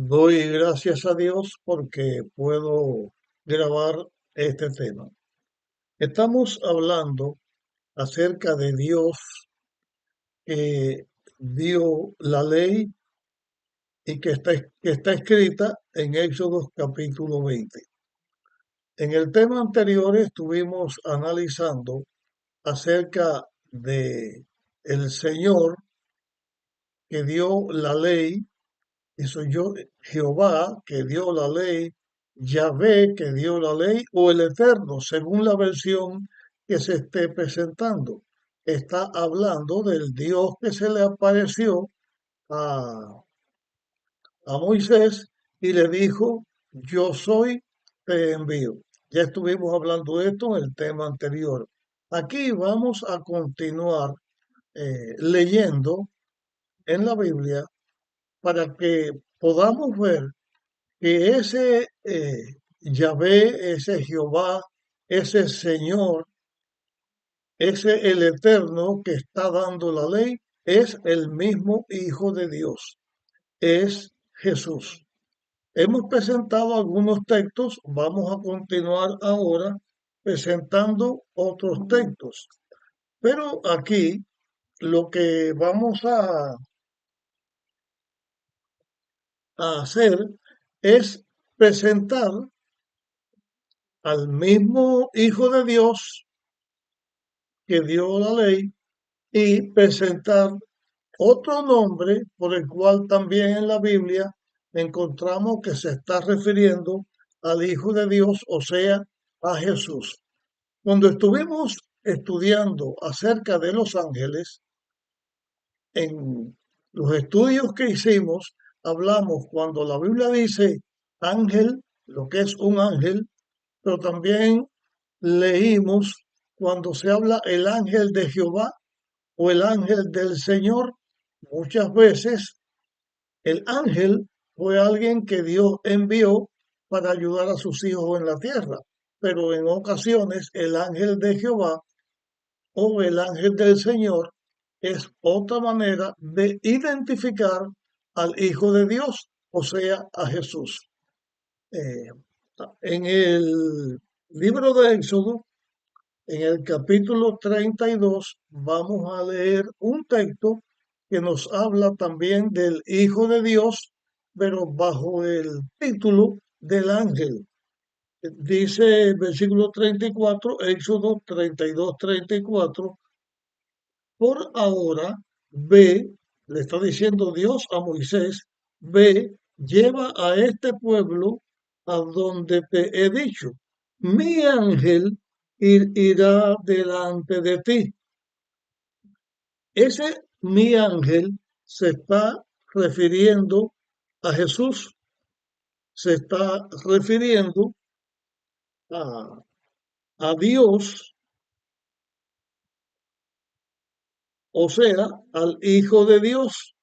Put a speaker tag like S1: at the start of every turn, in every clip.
S1: Doy gracias a Dios porque puedo grabar este tema. Estamos hablando acerca de Dios que dio la ley y que está escrita en Éxodo capítulo 20. En el tema anterior estuvimos analizando acerca de el Señor que dio la ley. Eso yo, Jehová que dio la ley, Yahvé que dio la ley, o el Eterno, según la versión que se esté presentando. Está hablando del Dios que se le apareció a, a Moisés y le dijo, yo soy, te envío. Ya estuvimos hablando de esto en el tema anterior. Aquí vamos a continuar leyendo en la Biblia para que podamos ver que ese Yahvé, ese Jehová, ese Señor, ese el Eterno que está dando la ley, es el mismo Hijo de Dios, es Jesús. Hemos presentado algunos textos, vamos a continuar ahora presentando otros textos. Pero aquí lo que vamos a hacer es presentar al mismo Hijo de Dios que dio la ley y presentar otro nombre por el cual también en la Biblia encontramos que se está refiriendo al Hijo de Dios, o sea, a Jesús. Cuando estuvimos estudiando acerca de los ángeles, en los estudios que hicimos, hablamos cuando la Biblia dice ángel, lo que es un ángel, pero también leímos cuando se habla el ángel de Jehová o el ángel del Señor. Muchas veces el ángel fue alguien que Dios envió para ayudar a sus hijos en la tierra, pero en ocasiones el ángel de Jehová o el ángel del Señor es otra manera de identificar al Hijo de Dios, o sea, a Jesús. Eh, en el libro de Éxodo, en el capítulo 32 vamos a leer un texto que nos habla también del Hijo de Dios, pero bajo el título del ángel. Dice el versículo 34, Éxodo 32, 34, por ahora ve, le está diciendo Dios a Moisés, ve, lleva a este pueblo a donde te he dicho. Mi ángel irá delante de ti. Ese mi ángel se está refiriendo a Jesús, se está refiriendo a, a Dios, o sea, al Hijo de Dios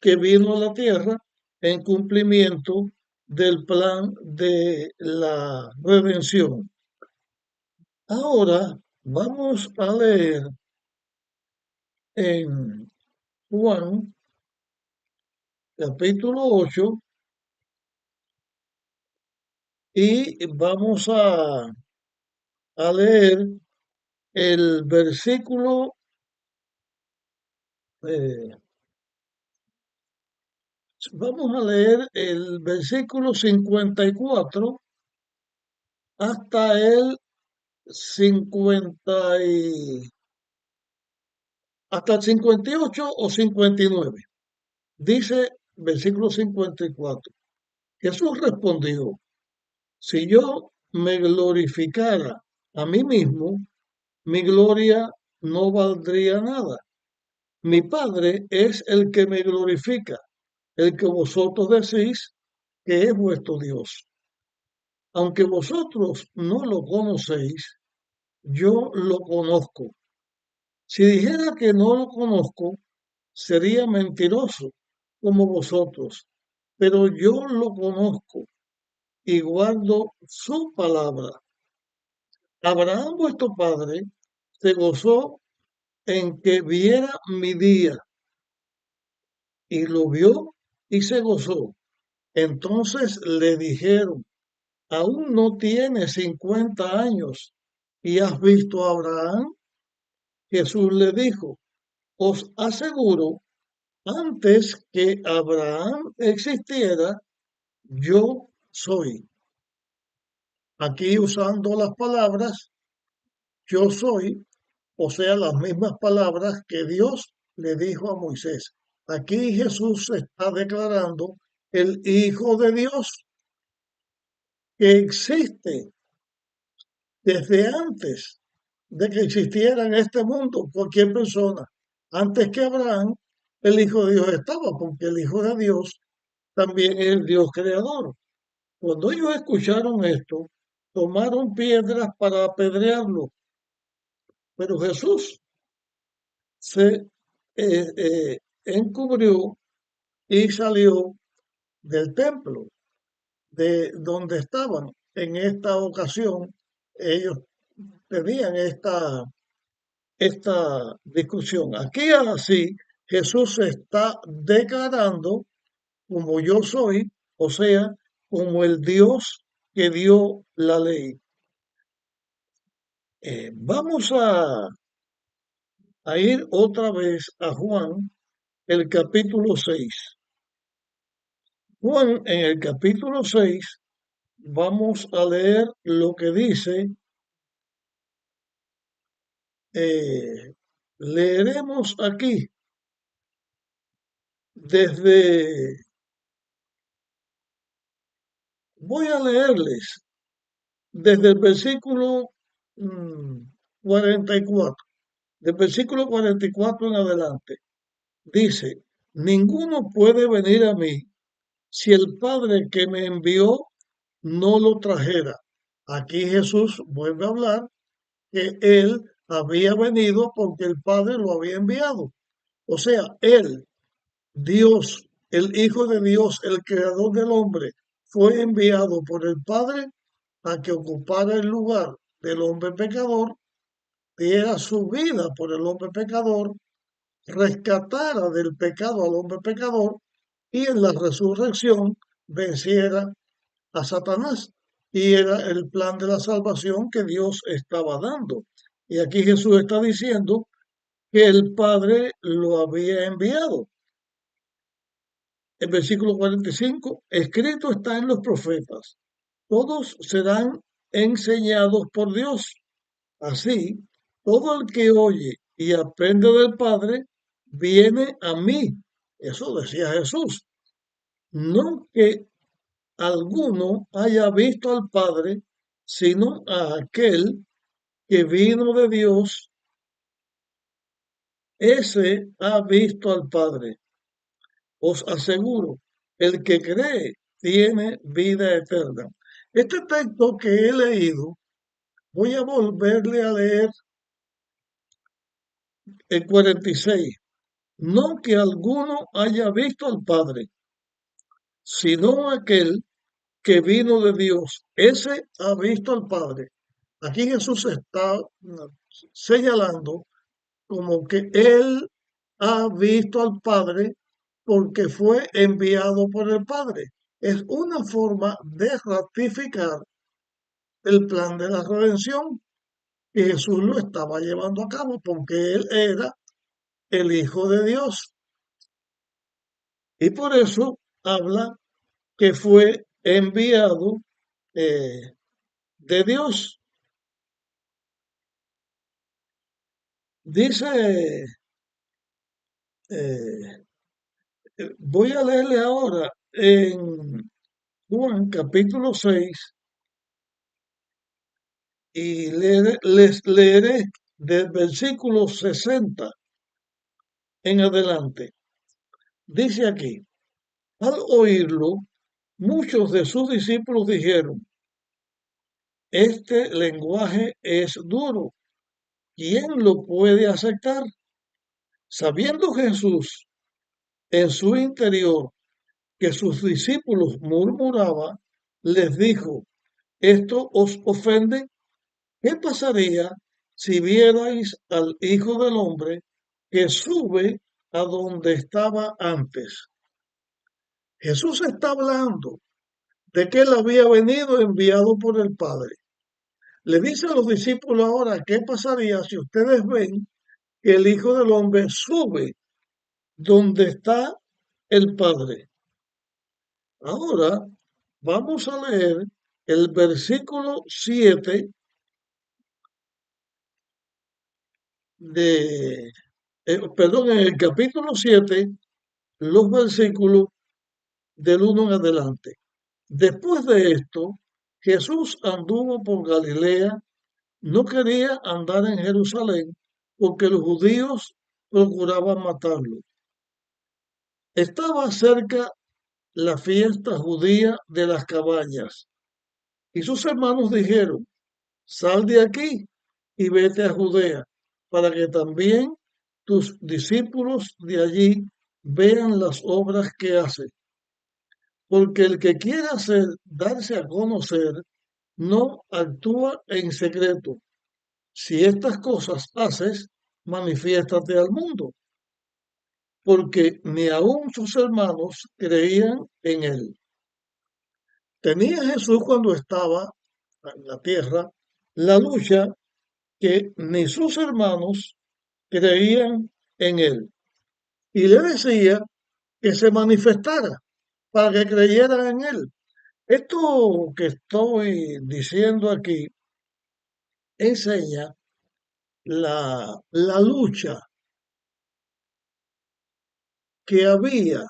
S1: que vino a la tierra en cumplimiento del plan de la redención. Ahora vamos a leer en Juan capítulo 8 y vamos a leer el versículo, eh, vamos a leer el versículo 54 hasta el 50 hasta el 58 o 59. Dice versículo 54. Jesús respondió, si yo me glorificara a mí mismo, mi gloria no valdría nada. Mi Padre es el que me glorifica, el que vosotros decís que es vuestro Dios. Aunque vosotros no lo conocéis, yo lo conozco. Si dijera que no lo conozco, sería mentiroso como vosotros, pero yo lo conozco y guardo su palabra. Abraham vuestro padre se gozó en que viera mi día y lo vio y se gozó. Entonces le dijeron, aún no tienes 50 años y has visto a Abraham. Jesús le dijo, os aseguro, antes que Abraham existiera, yo soy. Aquí usando las palabras yo soy, o sea, las mismas palabras que Dios le dijo a Moisés. Aquí Jesús está declarando el Hijo de Dios que existe desde antes de que existiera en este mundo cualquier persona. Antes que Abraham, el Hijo de Dios estaba, porque el Hijo de Dios también es el Dios creador. Cuando ellos escucharon esto, tomaron piedras para apedrearlo, pero Jesús se encubrió y salió del templo de donde estaban. En esta ocasión, ellos tenían esta discusión. Aquí así, Jesús se está declarando como yo soy, o sea, como el Dios que dio la ley. Vamos a ir otra vez a Juan, el capítulo 6. Juan, en el capítulo 6, vamos a leer lo que dice, leeremos aquí desde, voy a leerles desde el versículo 44, del versículo 44 en adelante. Dice, ninguno puede venir a mí si el Padre que me envió no lo trajera. Aquí Jesús vuelve a hablar que él había venido porque el Padre lo había enviado. O sea, él, Dios, el Hijo de Dios, el Creador del hombre, fue enviado por el Padre a que ocupara el lugar del hombre pecador, diera su vida por el hombre pecador, rescatara del pecado al hombre pecador y en la resurrección venciera a Satanás. Y era el plan de la salvación que Dios estaba dando. Y aquí Jesús está diciendo que el Padre lo había enviado. El versículo 45, escrito está en los profetas, todos serán enseñados por Dios. Así, todo el que oye y aprende del Padre, viene a mí. Eso decía Jesús. No que alguno haya visto al Padre, sino a aquel que vino de Dios, ese ha visto al Padre. Os aseguro, el que cree tiene vida eterna. Este texto que he leído, voy a volverle a leer el 46. No que alguno haya visto al Padre, sino aquel que vino de Dios. Ese ha visto al Padre. Aquí Jesús está señalando como que él ha visto al Padre porque fue enviado por el Padre. Es una forma de ratificar el plan de la redención y Jesús lo estaba llevando a cabo porque él era el Hijo de Dios. Y por eso habla que fue enviado de Dios. Dice, eh, voy a leerle ahora en Juan capítulo 6 y les leeré del versículo 60 en adelante. Dice aquí, al oírlo, muchos de sus discípulos dijeron, este lenguaje es duro, ¿quién lo puede aceptar? Sabiendo Jesús en su interior que sus discípulos murmuraban, les dijo, ¿esto os ofende? ¿Qué pasaría si vierais al Hijo del Hombre que sube a donde estaba antes? Jesús está hablando de que él había venido enviado por el Padre. Le dice a los discípulos ahora, ¿qué pasaría si ustedes ven que el Hijo del Hombre sube donde está el Padre? Ahora vamos a leer el versículo 7 de, perdón, en el capítulo 7, los versículos del 1 en adelante. Después de esto, Jesús anduvo por Galilea, no quería andar en Jerusalén porque los judíos procuraban matarlo. Estaba cerca la fiesta judía de las cabañas y sus hermanos dijeron, sal de aquí y vete a Judea, para que también tus discípulos de allí vean las obras que hace. Porque el que quiere darse a conocer, no actúa en secreto. Si estas cosas haces, manifiéstate al mundo. Porque ni aun sus hermanos creían en él. Tenía Jesús cuando estaba en la tierra la lucha que ni sus hermanos creían en él. Y le decía que se manifestara para que creyeran en él. Esto que estoy diciendo aquí enseña la lucha que había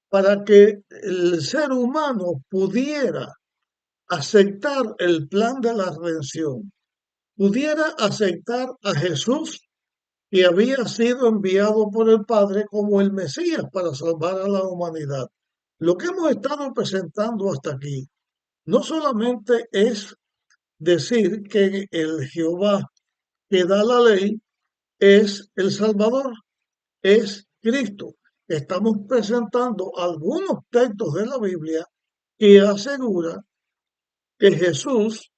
S1: para que el ser humano pudiera aceptar el plan de la redención, pudiera aceptar a Jesús que había sido enviado por el Padre como el Mesías para salvar a la humanidad. Lo que hemos estado presentando hasta aquí no solamente es decir que el Jehová que da la ley es el Salvador, es Cristo. Estamos presentando algunos textos de la Biblia que aseguran que Jesús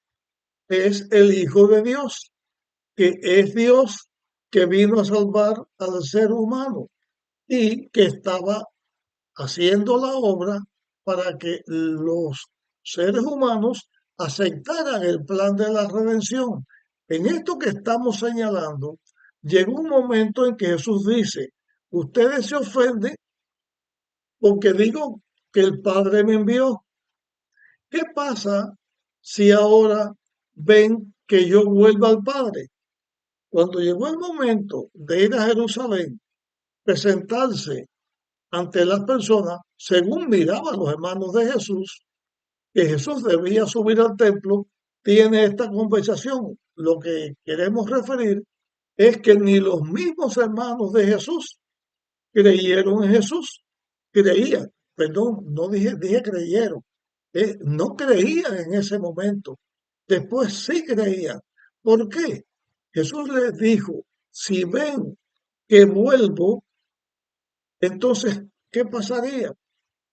S1: es el Hijo de Dios, que es Dios que vino a salvar al ser humano y que estaba haciendo la obra para que los seres humanos aceptaran el plan de la redención. En esto que estamos señalando, llegó un momento en que Jesús dice, ustedes se ofenden porque digo que el Padre me envió. ¿Qué pasa si ahora ven que yo vuelvo al Padre? Cuando llegó el momento de ir a Jerusalén, presentarse ante las personas, según miraban los hermanos de Jesús, que Jesús debía subir al templo, tiene esta conversación. Lo que queremos referir es que ni los mismos hermanos de Jesús creyeron en Jesús, creían, perdón, no dije creyeron, no creían en ese momento, después sí creían. ¿Por qué? Jesús les dijo, si ven que vuelvo, entonces, ¿qué pasaría?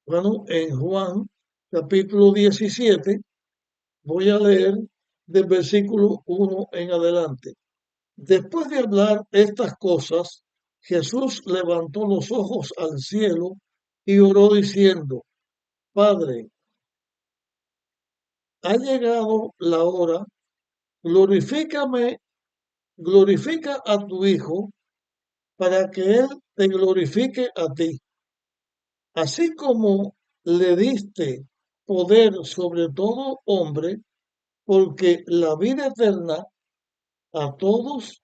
S1: Bueno, en Juan capítulo 17, voy a leer del versículo 1 en adelante. Después de hablar estas cosas, Jesús levantó los ojos al cielo y oró diciendo, Padre, ha llegado la hora, glorifícame, glorifica a tu Hijo, para que Él te glorifique a ti, así como le diste poder sobre todo hombre, porque la vida eterna a todos,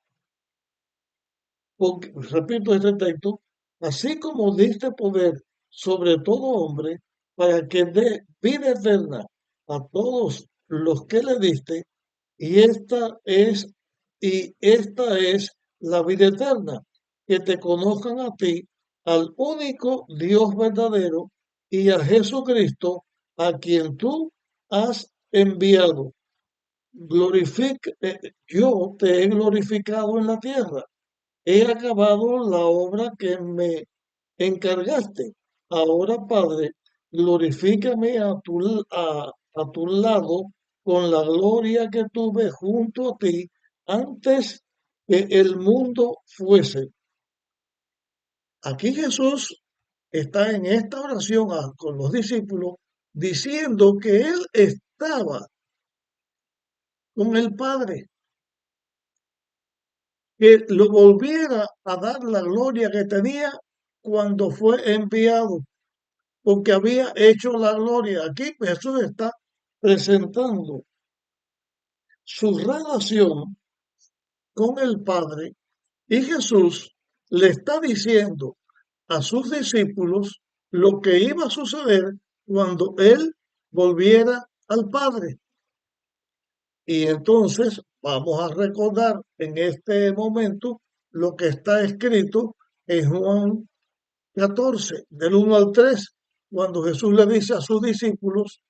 S1: repito este texto, así como diste poder sobre todo hombre, para que dé vida eterna a todos los que le diste, y esta es la vida eterna, que te conozcan a ti, al único Dios verdadero, y a Jesucristo, a quien tú has enviado. Yo te he glorificado en la tierra, he acabado la obra que me encargaste. Ahora, Padre, glorifícame a tu lado con la gloria que tuve junto a ti antes que el mundo fuese. Aquí Jesús está en esta oración con los discípulos diciendo que él estaba con el Padre, que lo volviera a dar la gloria que tenía cuando fue enviado, porque había hecho la gloria. Aquí Jesús está presentando su relación con el Padre y Jesús le está diciendo a sus discípulos lo que iba a suceder cuando él volviera al Padre. Y entonces vamos a recordar en este momento lo que está escrito en Juan 14, del 1 al 3, cuando Jesús le dice a sus discípulos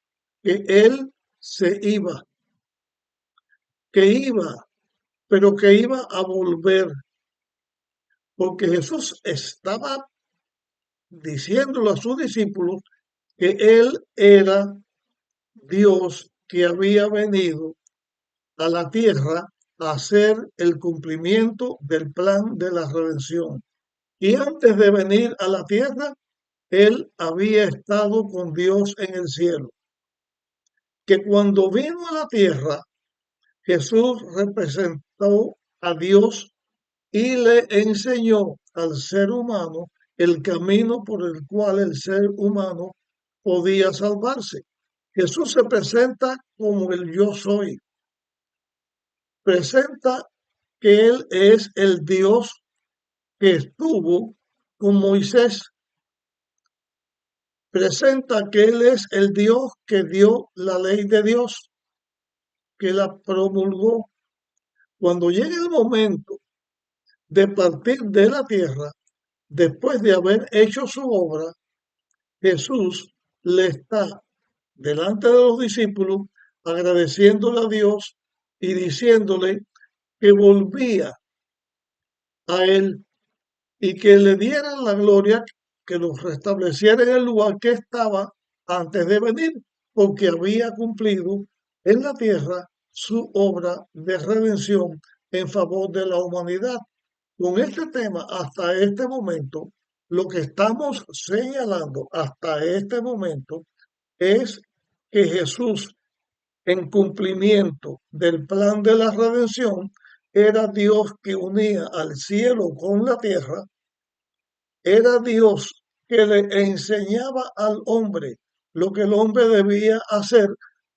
S1: que él se iba, que iba, pero que iba a volver, porque Jesús estaba diciéndole a sus discípulos que él era Dios que había venido a la tierra a hacer el cumplimiento del plan de la redención. Y antes de venir a la tierra, él había estado con Dios en el cielo. Que cuando vino a la tierra, Jesús representó a Dios y le enseñó al ser humano el camino por el cual el ser humano podía salvarse. Jesús se presenta como el yo soy, presenta que Él es el Dios que estuvo con Moisés, presenta que Él es el Dios que dio la ley de Dios, que la promulgó. Cuando llegue el momento de partir de la tierra, después de haber hecho su obra, Jesús le está delante de los discípulos agradeciéndole a Dios y diciéndole que volvía a Él y que le dieran la gloria, que los restableciera en el lugar que estaba antes de venir, porque había cumplido en la tierra su obra de redención en favor de la humanidad. Con este tema, hasta este momento, lo que estamos señalando hasta este momento es que Jesús, en cumplimiento del plan de la redención, era Dios que unía al cielo con la tierra, era Dios que le enseñaba al hombre lo que el hombre debía hacer.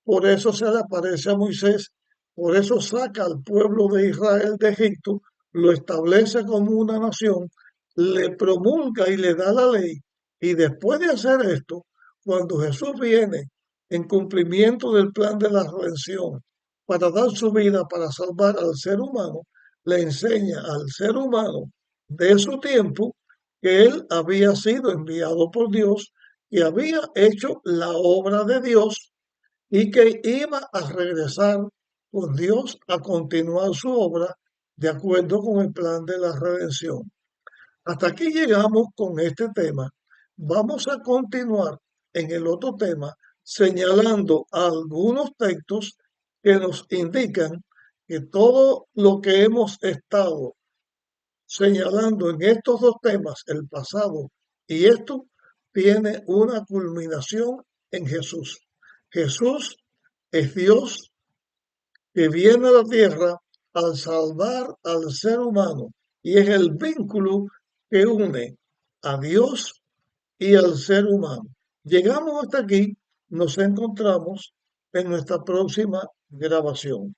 S1: Por eso se le aparece a Moisés, por eso saca al pueblo de Israel de Egipto, lo establece como una nación, le promulga y le da la ley. Y después de hacer esto, cuando Jesús viene en cumplimiento del plan de la redención para dar su vida para salvar al ser humano, le enseña al ser humano de su tiempo que él había sido enviado por Dios, que había hecho la obra de Dios y que iba a regresar con Dios a continuar su obra de acuerdo con el plan de la redención. Hasta aquí llegamos con este tema. Vamos a continuar en el otro tema señalando algunos textos que nos indican que todo lo que hemos estado señalando en estos dos temas, el pasado y esto, tiene una culminación en Jesús. Jesús es Dios que viene a la tierra al salvar al ser humano y es el vínculo que une a Dios y al ser humano. Llegamos hasta aquí, nos encontramos en nuestra próxima grabación.